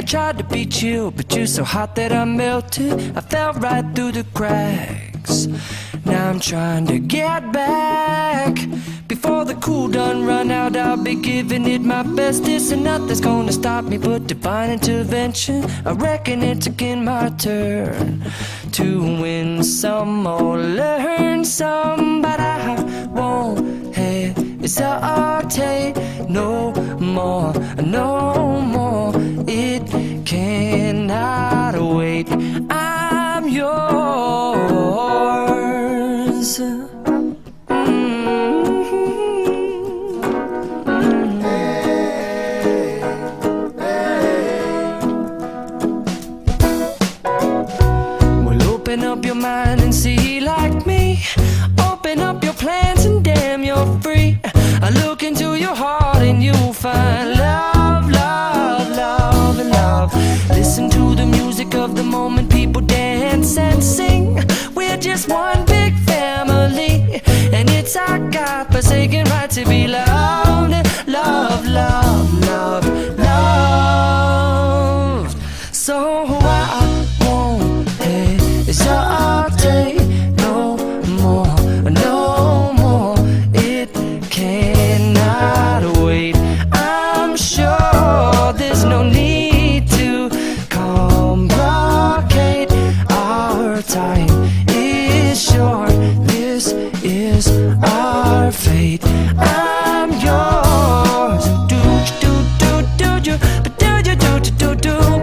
tried to be chill, but you're so hot that I melted. I fell right through the cracks. Now I'm trying to get back. Before the cool done run out, I'll be giving it my bestest, and nothing's gonna stop me but divine intervention. I reckon it's again my turn to win some or learn some, but I won't hesitate no more, no more. It cannot wait. I'm yours. Open up your mind and see like me. Open up your plans and damn, you're free. I look into your heart and you'll find love, love, love, and love. Listen to the music of the moment, people dance and sing. We're just one big family, and it's our God-forsaken right to be loved, love, love, love, loved. So I won't hesitate no more, no more. It cannot wait. I'm sure there's no need to complicate. Our time is short. This is our fate. I'm yours. Do you? But do you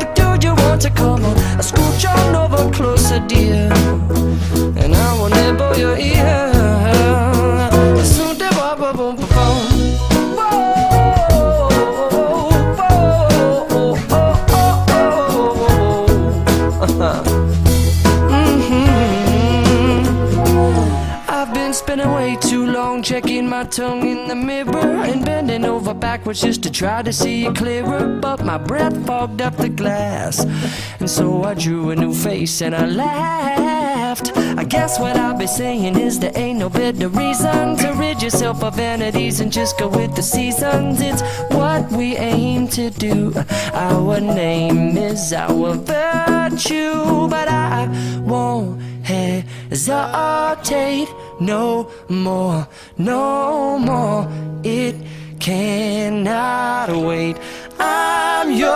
But do you want to come on? I scooch on over closer, dear, and I will nibble your ear. Soon to boom, boom, boom, boom. I've been spending way too long checking my tongue in the mirror and bending over backwards just to try to see it clearer, but my breath fogged up the glass, and so I drew a new face and I laughed. I guess what I'll be saying is there ain't no better reason to rid yourself of vanities and just go with the seasons. It's what we aim to do. Our name is our virtue, but I won't hesitate no more, no more. It cannot wait. I'm yours.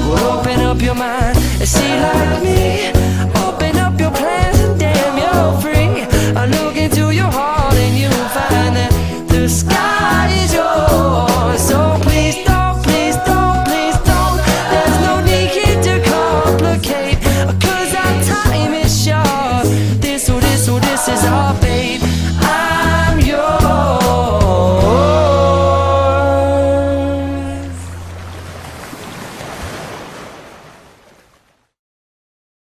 Well, open up your mind and see like me.